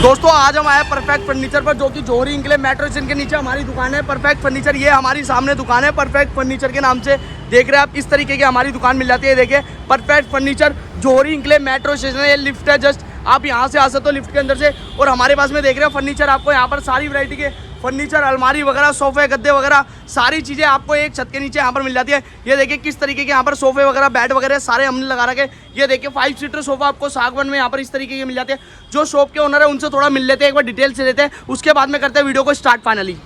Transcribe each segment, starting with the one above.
दोस्तों आज हम आए परफेक्ट फर्नीचर पर, जो कि जोहरी इंक्लेव मेट्रो स्टेशन के नीचे हमारी दुकान है परफेक्ट फर्नीचर। ये हमारी सामने दुकान है परफेक्ट फर्नीचर के नाम से, देख रहे हैं आप। इस तरीके की हमारी दुकान मिल जाती है। देखिए परफेक्ट फर्नीचर जोहरी इंक्लेव मेट्रो स्टेशन है। ये लिफ्ट है, जस्ट आप यहाँ से आ सकते हो लिफ्ट के अंदर से। और हमारे पास में देख रहे हो फर्नीचर, आपको यहाँ पर सारी वैरायटी के फर्नीचर, अलमारी वगैरह, सोफे, गद्दे वगैरह, सारी चीज़ें आपको एक छत के नीचे यहाँ पर मिल जाती है। ये देखिए किस तरीके के यहाँ पर सोफे वगैरह, बेड वगैरह सारे हमने लगा रखे। ये देखिए 5 सीटर सोफा आपको सागवान में यहाँ पर इस तरीके के मिल जाते हैं। जो शॉप के ओनर है उनसे थोड़ा मिल लेते हैं, एक बार डिटेल से लेते हैं, उसके बाद में करते हैं वीडियो को स्टार्ट फाइनली।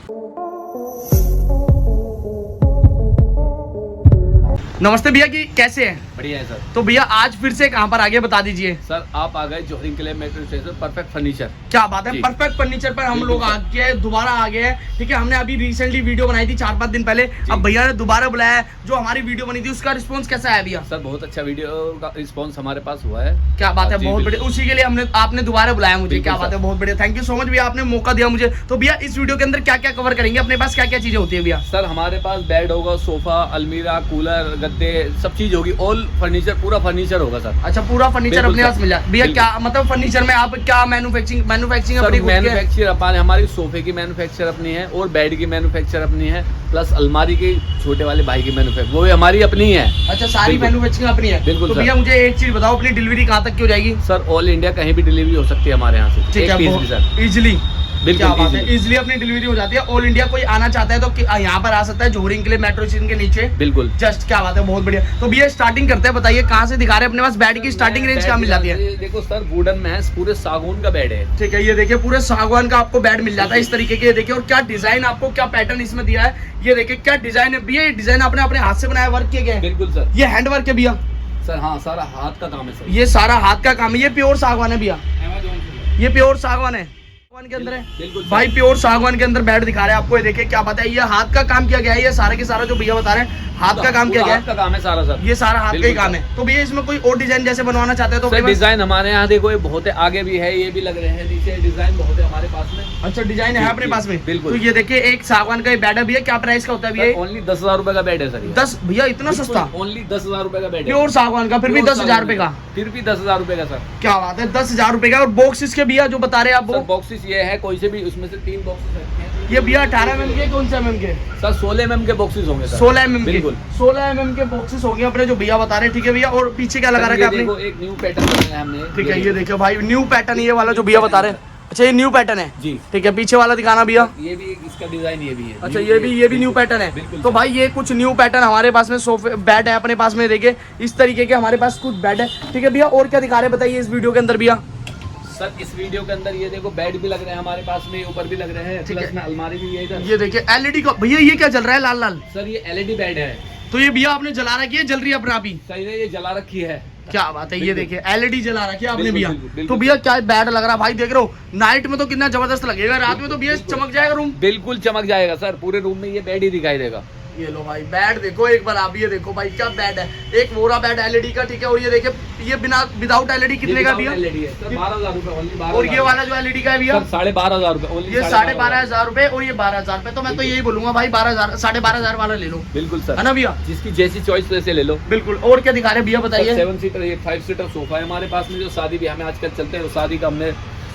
नमस्ते भैया, की कैसे हैं? बढ़िया है सर। तो भैया आज फिर से कहाँ पर आगे बता दीजिए। सर आप आ गए Johri enclave metro station perfect furniture. क्या बात है, परफेक्ट फर्नीचर पर हम लोग आ गए, दोबारा आ गए हैं। ठीक है, हमने अभी रिसेंटली वीडियो बनाई थी 4-5 दिन पहले। अब भैया ने दोबारा बुलाया है। जो हमारी वीडियो बनी थी उसका रिस्पांस कैसा है भैया? सर बहुत अच्छा वीडियो का रिस्पांस हमारे पास हुआ है। क्या बात है, बहुत बढ़िया। उसी के लिए आपने दोबारा बुलाया मुझे। क्या बात है, बहुत बढ़िया। थैंक यू सो मच भैया, आपने मौका दिया मुझे। तो भैया इस वीडियो के अंदर क्या क्या कवर करेंगे? अपने पास क्या क्या चीजें होती है भैया? सर हमारे पास बेड होगा, सोफा, अलमीरा, कूलर, गद्दे, सब चीज होगी। ऑल फर्नीचर, पूरा फर्नीचर होगा सर। अच्छा, पूरा फर्नीचर अपने पास मिला भैया। क्या मतलब फर्नीचर में आप क्या मैन्युफैक्चरिंग अपनी मैन्युफैक्चर अपनी, हमारी सोफे की मैन्युफैक्चर अपनी है और बेड की मैन्युफैक्चर अपनी है, प्लस अलमारी की छोटे वाले भाई की मैन्युफैक्चर वो भी हमारी अपनी है। अच्छा, सारी मैन्युफैक्चरिंग अपनी है। बिल्कुल। तो भैया मुझे एक चीज बताओ, अपनी डिलीवरी कहाँ तक की हो जाएगी? सर ऑल इंडिया कहीं भी डिलीवरी हो सकती है हमारे यहाँ से। ठीक है, सर इजिली। क्या बात है, इजिली अपनी डिलीवरी हो जाती है। ऑल इंडिया कोई आना चाहता है तो यहाँ पर आ सकता है जोहरी इंक्लेव मेट्रो स्टेशन के नीचे। बिल्कुल जस्ट क्या बात है, बहुत बढ़िया। तो भैया स्टार्टिंग करते हैं, बताइए कहाँ से दिखा रहे हैं? अपने पास बेड की स्टार्टिंग रेंज क्या मिल जाती है? देखो सर, वुडन में है, पूरे सागौन का बेड है। ठीक है, ये देखिए पूरे सागवान का आपको बेड मिल जाता है इस तरीके के। देखिए और क्या डिजाइन, आपको क्या पैटर्न इसमें दिया है। ये देखिए क्या डिजाइन है भैया। ये डिजाइन आपने अपने हाथ से बनाया, वर्क किया गया है? बिल्कुल सर। ये हैंड वर्क है भैया? सर हाँ, सारा हाथ का काम है सर। ये सारा हाथ का काम है। ये प्योर सागवान है भैया? ये प्योर सागवान है, सागवान के अंदर है। बिल्कुल भाई प्योर सागवान के अंदर बेड दिखा रहे हैं आपको। ये देखिए क्या बात है, ये हाथ का काम किया गया है। ये सारा के सारा जो भैया बता रहे हैं हाथ का काम किया गया है। हाथ का काम है सारा सर। ये सारा हाथ का ही काम है। तो भैया इसमें कोई और डिजाइन जैसे बनवाना चाहते हैं तो सर डिजाइन हमारे यहाँ देखो ये बहुत है, आगे भी है, ये भी लग रहे हैं, नीचे डिजाइन बहुत है हमारे पास में। अच्छा, डिजाइन है अपने पास में? बिल्कुल। तो ये देखिए एक सागवान का बेड है भैया, क्या प्राइस का होता है भैया? ओनली 10,000 रुपए का बेड है सर। 10 भैया, इतना सस्ता? ओनली 10,000 रुपए का बेड है प्योर सागवान का, फिर भी 10,000 रुपए का? फिर भी 10,000 रुपए का सर। क्या बात है, 10,000 रुपए का। और बॉक्सेस के भैया जो बता रहे हैं आप? बॉक्सेस ये है, कोई से भी उसमें से 3 बॉक्सेस रखे हैं। ये भैया 18 mm के, कौन से mm के? सर 16 mm के बॉक्सेस होंगे सर। 16 mm के? बिल्कुल 16 mm के बॉक्सेस होंगे अपने जो भैया बता रहे हैं। ठीक है भैया, और पीछे क्या लगा रखा है आपने? देखो एक न्यू पैटर्न बनाया हमने। ठीक है, ये देखो भाई न्यू पैटर्न, ये वाला जो भैया बता रहे हैं। अच्छा, ये न्यू पैटर्न है जी। ठीक है, पीछे वाला दिखाना भैया। ये भी इसका डिजाइन ये भी है। अच्छा, ये भी न्यू पैटर्न है। तो भाई ये कुछ न्यू पैटर्न हमारे पास में सोफे बेड है अपने पास में। देखिए इस तरीके के हमारे पास कुछ बेड है। ठीक है भैया, और क्या दिखा रहे हैं बताइए इस वीडियो के अंदर भैया? सर इस वीडियो के अंदर ये देखो बेड भी लग रहे हैं हमारे पास में, ऊपर भी लग रहे हैं, ठीक है। प्लस में अलमारी भी है इधर। ये देखिए एलईडी का भैया, ये क्या चल रहा है लाल लाल? सर ये एलईडी बेड है। तो ये भैया आपने जला रखी है, जल रही है अपने आप ही? सही है, ये जला रखी है। क्या बात है, ये देखिए एलईडी जला रखी है आपने भैया। बिल्कुल। तो भैया क्या बेड लग रहा है भाई, देख रहे हो नाइट में तो कितना जबरदस्त लगेगा, रात में तो भैया चमक जाएगा रूम। बिल्कुल चमक जाएगा सर, पूरे रूम में ये बेड ही दिखाई देगा। ये लो भाई बेड देखो एक बार आप, ये देखो भाई क्या बेड है। एक वोरा बेड एलईडी का। ठीक है, और ये देखिए ये बिना विदाउट एलईडी कितने का भैया? 12,000 रुपए। और ये वाला जो एलईडी का है भैया? 12,500 रुपए। ये 12,500 रुपए और ये 12,000 रुपए। तो मैं तो यही बोलूंगा भाई 12,000 12,500 वाला ले लो। बिल्कुल सर, है ना भैया? जिसकी जैसी चॉइस वैसे ले लो। बिल्कुल। और क्या दिखा रहे भैया बताइए? 7 सीटर, ये 5 सीटर सोफा है हमारे पास में, जो शादी भी हमें आजकल चलते हैं, शादी का हमने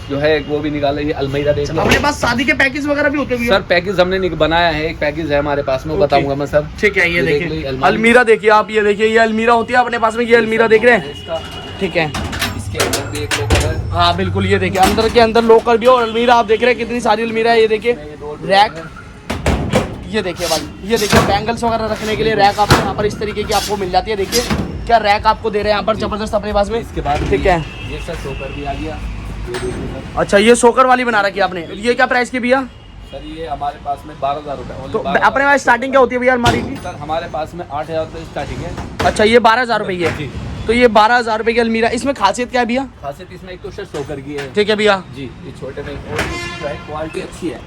जो है वो भी निकाला। ये अलमीरा देख लो। अपने पास शादी के पैकेज वगैरह भी होते हैं सर? पैकेज हमने बनाया है, एक पैकेज है हमारे पास में, वो बताऊंगा मैं सर। ठीक है, ये देखिए अलमीरा देखिए आप, ये देखिए ये अलमीरा होती है अपने पास में। ये अलमीरा देख रहे हैं? ठीक है, इसके अंदर भी एक लोकर है। हाँ बिल्कुल, ये देखिए अंदर के अंदर लोकर भी और अलमीरा आप देख रहे हैं कितनी सारी अलमीरा है। ये देखिए रैक, ये देखिए भाई, ये देखिए बैंगल्स वगैरह रखने के लिए रैक आपको यहाँ पर इस तरीके की आपको मिल जाती है। देखिए क्या रैक आपको दे रहे हैं यहाँ पर जबरदस्त अपने पास में। इसके बाद ठीक है, ये सर सोकर भी आ गया। अच्छा, ये सोकर वाली बना रखी है आपने। ये क्या प्राइस की भैया? सर ये हमारे पास में 12,000 रुपए। तो अपने पास स्टार्टिंग क्या होती है भैया अलमारी की? सर हमारे पास में 8,000 रुपए स्टार्टिंग है। अच्छा, ये 12,000 रुपए की है। तो ये 12,000 रुपए की अलमीरा, इसमें खासियत क्या है भैया? खासियत इसमें एक तो सर सोकर की है। ठीक है भैया जी, ये छोटे में और इसकी जो है क्वालिटी अच्छी है।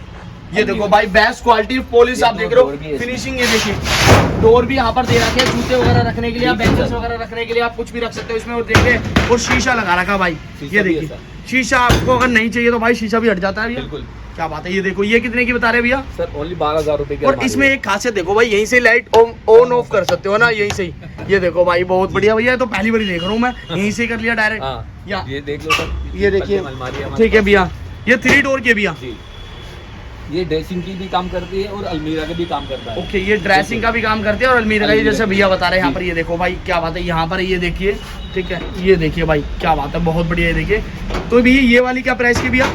ये देखो भाई बेस्ट क्वालिटी पॉलिश आप देख रहे हो, फिनिशिंग। ये देखिए डोर भी यहाँ पर दे रखे हैं, जूते वगैरह रखने के लिए, आप बेंचेस वगैरह रखने के लिए आप कुछ भी रख सकते हो इसमें। और देखिए और शीशा लगा रखा भाई, ये देखिए शीशा आपको अगर नहीं चाहिए तो भाई शीशा भी हट जाता है भैया। बिल्कुल। क्या बात है, ये देखो ये कितने की बता रहे भैया? सर ओनली 12,000 रुपए की। और इसमें एक खासियत देखो भाई, यहीं से लाइट ऑन ऑफ कर सकते हो ना, यहीं से ही। ये देखो भाई बहुत बढ़िया भैया, तो पहली बार देख रहा हूँ मैं, यहीं से कर लिया डायरेक्ट। ये देख लो सर, ये देखिए। ठीक है भैया, ये 3 डोर के भैया। जी, ये ड्रेसिंग की भी काम करती है और अलमीरा का भी काम करता है। ओके, ये ड्रेसिंग का भी काम करते हैं और अलमीरा का, ये जैसे भैया बता रहे हैं यहाँ पर। ये देखो भाई क्या बात है, यहाँ पर ये देखिए, ठीक है, ये देखिए भाई क्या बात है, बहुत बढ़िया। ये देखिए, तो भैया ये वाली क्या प्राइस की भैया?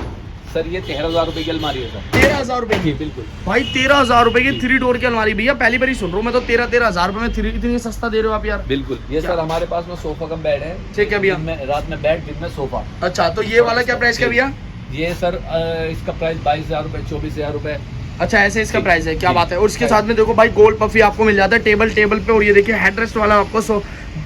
सर ये 13,000 रुपए की अलमारी है सर। 13,000 रुपए की? बिल्कुल भाई 13,000 रुपए की 3 डोर की अलमारी भैया, पहली बार ही सुन रहा हूँ मैं तो। 13,000 रुपए में 3 इतनी सस्ता दे रहे हो आप यार। बिल्कुल। ये सर हमारे पास में सोफा कम बेड है। ठीक है भैया। रात में बेड, दिन में सोफा। अच्छा, तो ये वाला क्या प्राइस का भैया? ये सर इसका प्राइस 22,000 रुपए, 24,000 रुपए। अच्छा, ऐसे इसका प्राइस है, क्या जी, बात है। और इसके जी। साथ में देखो भाई गोल्ड पफी आपको मिल जाता है टेबल पे। और ये देखिए हेडरेस्ट वाला आपको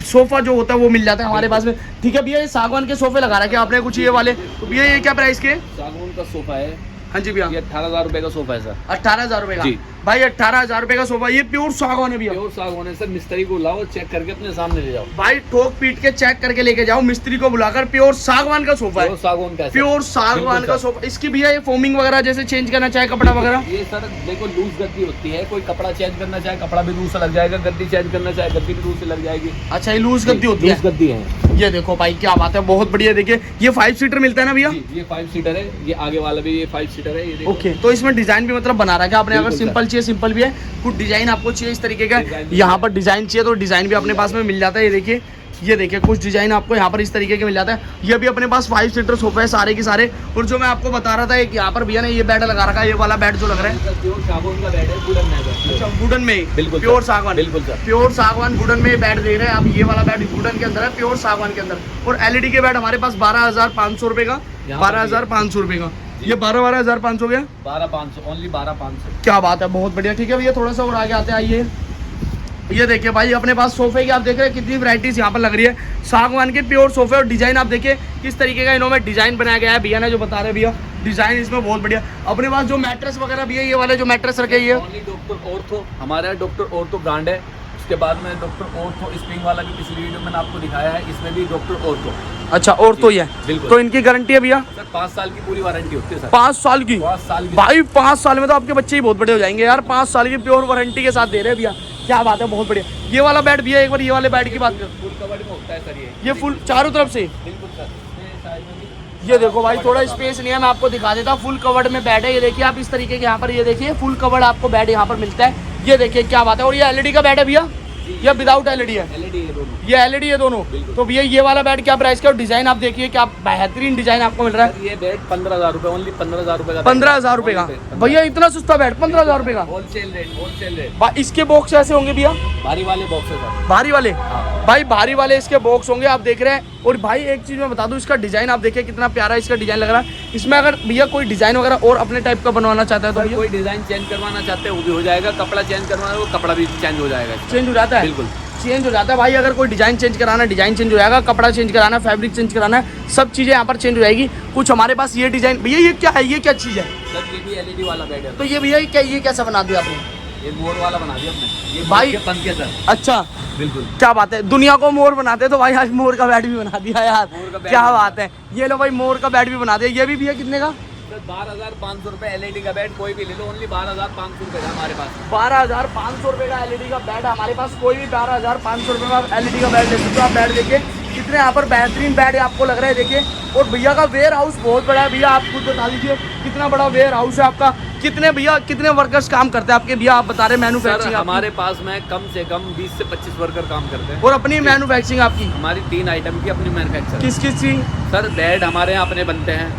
सोफा जो होता है वो मिल जाता है हमारे पास में। ठीक है भैया, ये सागवान के सोफे लगा रखे आपने कुछ ये वाले, तो भैया ये क्या प्राइस के? सागवान का सोफा है। हाँ जी भैया। ये 18,000 रुपए का सोफा है सर। 18,000 रुपए का? जी। भाई 18,000 रुपए का सोफा, ये प्योर सागवान है भैया? प्योर सागवान है सर। मिस्त्री को लाओ, चेक करके अपने सामने ले जाओ। भाई ठोक पीट के चेक करके लेके जाओ, मिस्त्री को बुलाकर। प्योर सागवान का सोफा है? प्योर सागवान का है सर। प्योर सागवान का सोफा। इसकी भैया ये फोमिंग वगैरह जैसे चेंज करना चाहे कपड़ा वगैरह? ये सर देखो लूज गद्दी होती है, कोई कपड़ा चेंज करना चाहे कपड़ा भी लूज से लग जाएगा, गद्दी चेंज करना चाहे गद्दी भी लूज से लग जाएगी। अच्छा, ये लूज गद्दी होती है? लूज गद्दी है। ये देखो भाई क्या बात है, बहुत बढ़िया। देखिए ये 5 सीटर मिलता है ना भैया? ये 5 सीटर है। ये आगे वाला भी ये 5 सीटर है। ये देखो। ओके, तो इसमें डिजाइन भी मतलब बना रखा है आपने? अगर बिल्कुल सिंपल चाहिए सिंपल भी है, कुछ डिजाइन आपको चाहिए इस तरीके का, डिजाइन भी यहाँ पर डिजाइन चाहिए तो डिजाइन भी अपने पास में मिल जाता है। ये देखिए कुछ डिजाइन आपको यहाँ पर इस तरीके के मिल जाता है। ये भी अपने पास 5 सीटर सोफे है सारे के सारे। और जो मैं आपको बता रहा था, एक यहाँ पर भैया ने ये बेड लगा रखा है, ये वाला बेड जो लग रहा है प्योर सागवान का बेड है, वुडन में है। अच्छा, वुडन में ही? बिल्कुल प्योर सर। सागवान? बिल्कुल सर। प्योर सागवान वुडन में बेड दे रहे हैं आप। ये वाला बेड वुडन के अंदर है, प्योर सागवान के अंदर। और एलईडी के बेड हमारे पास 12,500 रुपए का। 12,500 रुपए का। ये 12,500 गया? 12,500 ओनली 12,500। क्या बात है, बहुत बढ़िया। ठीक है भैया, थोड़ा सा और आगे आते हैं, आइए। ये देखिए भाई अपने पास सोफे की आप देख रहे हैं कितनी वैरायटीज यहाँ पर लग रही है। सागवान के प्योर सोफे। और डिजाइन आप देखिए किस तरीके का इन्होंने डिजाइन बनाया गया है। भैया ने जो बता रहे हैं भैया डिजाइन इसमें बहुत बढ़िया। अपने पास जो मैट्रेस वगैरह भी है, ये वाले जो मैट्रेस रखे ये ओनली डॉक्टर ऑर्थो, हमारा डॉक्टर ऑर्थो ब्रांड है। उसके बाद में डॉक्टर ऑर्थो स्प्रिंग वाला की पिछली वीडियो मैंने आपको दिखाया है, इसमें भी डॉक्टर ऑर्थो। अच्छा, और तो ये बिल्कुल। तो इनकी गारंटी है भैया? सर 5 साल की पूरी वारंटी होती है सर। 5 साल की? 5 साल की भाई 5 साल में तो आपके बच्चे ही बहुत बड़े हो जाएंगे यार। 5 साल की प्योर वारंटी के साथ दे रहे हैं भैया, क्या बात है, बहुत बढ़िया। ये वाला बेड भैया, एक बार ये वाले बेड की बात कर। फुल कवर्ड में होता है सर ये फुल चारों तरफ से? बिल्कुल सर। साइड में भी ये देखो भाई थोड़ा स्पेस नहीं है, मैं आपको दिखा देता हूँ। फुल कवर्ड में बेड है, ये देखिए आप इस तरीके के यहाँ पर। ये देखिए फुल कवर्ड आपको बेड यहाँ पर मिलता है। ये देखिए क्या बात है। और ये एलईडी का बेड है भैया या विदाउट एलईडी है? एलईडी है दोनों। ये एलईडी है दोनों। तो भैया ये वाला बेड क्या प्राइस का? और डिजाइन आप देखिए क्या बेहतरीन डिजाइन आपको मिल रहा है। सर ये बेड 15,000 रुपए, ओनली 15,000 रुपए का। 15,000 रुपए का? भैया इतना सस्ता बेड 15,000 रुपए का? Wholesale rate. इसके बॉक्स ऐसे होंगे भैया? भारी वाले बॉक्स है सर। भारी वाले? हाँ। भाई भारी वाले इसके बॉक्स होंगे, आप देख रहे हैं। और भाई एक चीज मैं बता दूं, इसका डिजाइन आप देखिए कितना प्यारा इसका डिजाइन लग रहा है। इसमें अगर भैया कोई डिजाइन वगैरह और अपने टाइप का बनवाना चाहता है तो भैया कोई डिजाइन चेंज करवाना चाहते हैं वो भी हो जाएगा, कपड़ा चेंज करवाना है वो कपड़ा भी चेंज हो जाएगा। चेंज हो जाता है? बिल्कुल चेंज हो जाता है भाई। अगर कोई डिजाइन चेंज कराना है डिजाइन चेंज हो जाएगा, कपड़ा चेंज कराना है, फैब्रिक चेंज कराना है, सब चीजें यहाँ पर चेंज हो जाएगी। कुछ हमारे पास ये डिजाइन भैया, ये क्या है, ये क्या चीज है? सर ये भी एलईडी वाला बेड है। तो ये भैया ये कैसा बना दिया आपने? ये मोर वाला बना दिया आपने। ये भाई- भाई पंखे सर। अच्छा, बिल्कुल। क्या बात है, दुनिया को मोर बनाते तो भाई आज मोर का बेड भी बना दिया यार, मोर का बेड क्या भी बात है। ये लो भाई मोर का बेड भी बना दिया। ये भी भैया कितने का? सर 12,500 रुपए एलईडी का बेड कोई भी ले लो, ओनली 12,500 रुपए का हमारे पास। 12,500 रुपए का एलईडी का बेड हमारे पास। कोई भी 12,500 रुपए में एलईडी का बेड ले सकते हो आप। बेड देखिए कितने यहाँ पर बेहतरीन बेड आपको लग रहा है, देखिए। और भैया का वेयर हाउस बहुत बड़ा है। भैया आप खुद बता दीजिए कितना बड़ा वेयर हाउस है आपका। कितने भैया कितने वर्कर्स काम करते हैं आपके? भैया आप बता रहे सर मैन्युफैक्चरिंग हमारे पास में कम से कम 20 से 25 वर्कर काम करते हैं। और अपनी मैन्युफैक्चरिंग आपकी हमारी 3 आइटम की अपनी मैन्युफैक्चर। किस किस चीज? सर बेड हमारे यहाँ अपने बनते हैं,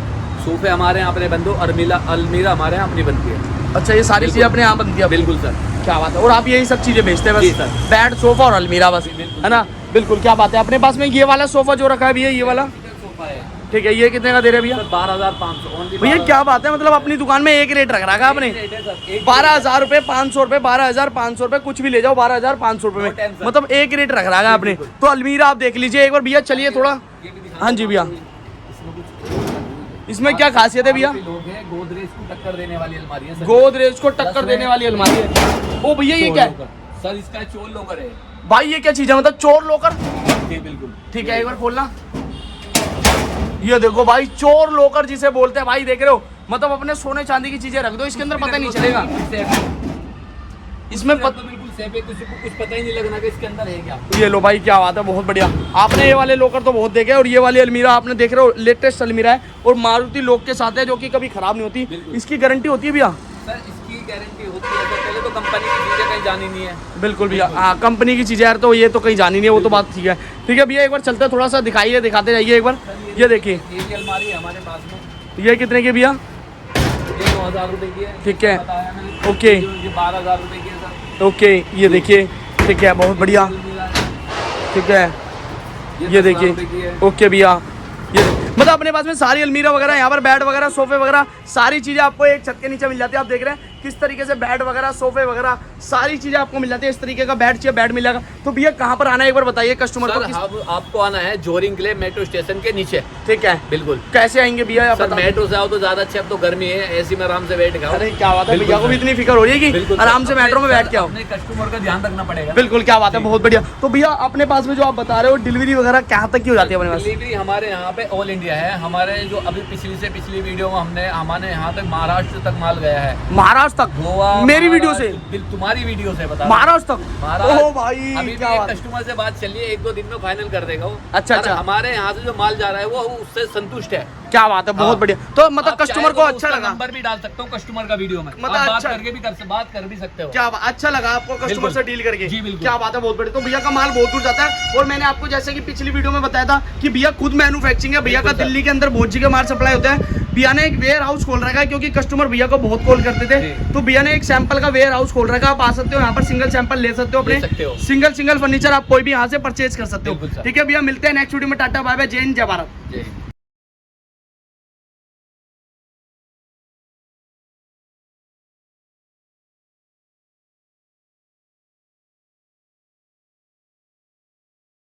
सोफे हमारे यहाँ अपने बनते, और अलमीरा हमारे यहाँ अपनी बनती है। अच्छा, ये सारी चीजें अपने यहाँ बनती है? बिल्कुल सर। क्या बात है। और आप यही सब चीजें बेचते हैं जी बस? सर। बेड, सोफा और अलमीरा बस, बिल्कुल। है ना? बिल्कुल, क्या बात है। अपने पास में ये वाला सोफा जो रखा है भैया, ये वाला सोफा है, ठीक है, ये कितने का दे रहे हैं भैया? 12,500 ओनली। भैया क्या बात है, मतलब अपनी दुकान में एक रेट रख रखा है आपने? 12,000 रुपए, 500 रुपए, 12,500 रुपए, कुछ भी ले जाओ 12,500 रुपए में, मतलब एक रेट रख रखा है आपने। तो अलमीरा आप देख लीजिए एक बार भैया, चलिए थोड़ा। हाँ जी भैया, इसमें क्या खासियत है भैया? लोग हैं, गोदरेज को टक्कर देने वाली अलमारी है सर। गोदरेज को टक्कर देने वाली अलमारी है। ओ भैया ये क्या है? सर इसका चोर लॉकर है भाई, ये क्या चीज है, मतलब चोर लॉकर? जी बिल्कुल। ठीक है, एक बार खोलना। ये देखो भाई, चोर लॉकर जिसे बोलते हैं भाई, देख रहे हो, मतलब अपने सोने चांदी की चीजें रख दो इसके अंदर, पता नहीं चलेगा। इसमें बिल्कुल सेफ है, किसी को कुछ पता ही नहीं लगना कि इसके अंदर है क्या। ये लो भाई, क्या बात है, बहुत बढ़िया। आपने ये वाले लॉकर तो बहुत देखे और ये वाली अलमीरा आपने देख रहे हो, लेटेस्ट अलमीरा है और मारुति लॉक के साथ है, जो कि कभी खराब नहीं होती। इसकी गारंटी होती है भैया? सर इसकी गारंटी होती है सर, पहले तो कंपनी की चीज़ें कहीं जानी नहीं है। बिल्कुल भैया, हाँ कंपनी की चीज़ें यार, तो ये तो कहीं जानी नहीं है, वो तो बात ठीक है। ठीक है भैया, एक बार चलते हैं, थोड़ा सा दिखाइए, दिखाते जाइए एक बार। ये देखिए, ये अलमारी है हमारे पास में, ये कितने की भैया? ये 9,000 रुपये की है। ठीक है, बताया मैंने। ओके ये 12,000 रुपये की है सर। ओके, ये देखिए, ठीक है, बहुत बढ़िया, ठीक है, ये 10,000 रुपये की देखिए, है। ओके भैया। ये मतलब अपने पास में सारी अलमीरा वगैरह, यहाँ पर बेड वगैरह, सोफे वगैरह, सारी चीज़ें आपको एक छत के नीचे मिल जाती है। आप देख रहे हैं किस तरीके से बेड वगैरह, सोफे वगैरह, सारी चीज़ें आपको मिल जाती है। इस तरीके का बेड चाहिए, बेड मिलेगा। तो भैया कहाँ पर आना है, एक बार बताइए कस्टमर को। सर आपको आना है जोरिंग किले मेट्रो स्टेशन के नीचे। ठीक है, बिल्कुल। कैसे आएंगे भैया आप सर बता दीजिए। मेट्रो से आओ तो ज्यादा अच्छे, अब तो गर्मी है, एसी में आराम से बैठ खाओ। अरे क्या बात है, भैया को भी इतनी फिक्र हो रही है कि आराम से मेट्रो में बैठ के आओ। अपने कस्टमर का ध्यान रखना पड़ेगा। बिल्कुल, क्या बात है, बहुत बढ़िया। तो भैया अपने पास में जो आप बता रहे हो, डिलीवरी वगैरह कहाँ तक की हो जाती है अपने पास? डिलीवरी हमारे यहाँ पे ऑल इंडिया है। हमारे जो अभी पिछली वीडियो में हमारे यहाँ तक महाराष्ट्र तक माल गया है। महाराष्ट्र तक? गोवा, मेरी वीडियो से? तुम्हारी वीडियो से बता। महाराष्ट्र तक? महाराष्ट्र। ओ भाई, अभी क्या भी बात है। कस्टमर से बात चलिए, 1-2 दिन में फाइनल कर देगा वो। अच्छा, अच्छा। हमारे यहाँ से जो माल जा रहा है वो उससे संतुष्ट है। क्या बात है, बहुत हाँ। बढ़िया। तो मतलब आप कस्टमर चाहे को तो अच्छा उसका लगा? नंबर भी डाल सकता हूँ कस्टमर का वीडियो में, मतलब आप अच्छा। बात कर भी सकते हो। क्या अच्छा लगा आपको कस्टमर बिल्कुल। से डील करके? जी, बिल्कुल। क्या बात है, बहुत बढ़िया। तो भैया का माल बहुत दूर जाता है और मैंने आपको जैसे कि पिछली वीडियो में बताया था कि भैया खुद मैन्युफैक्चरिंग है, भैया का बिल्कुल सर। दिल्ली के अंदर बहुत जगह माल सप्लाई होता है। भैया ने एक वेयर हाउस खोल रखा है, क्योंकि कस्टमर भैया को बहुत कॉल करते थे, जी। तो भैया ने एक सैंपल का वेयर हाउस खोल रखा है। आप आ सकते हो यहाँ पर, सिंगल सैंपल ले सकते हो ले अपने, सकते हो। सिंगल फर्नीचर आप कोई भी यहाँ से परचेज कर सकते बिल्कुल हो। सर। ठीक है भैया, मिलते हैं नेक्स्ट वीडियो में। टाटा बाय बाय, जय हिंद, जय भारत। जय हिंद।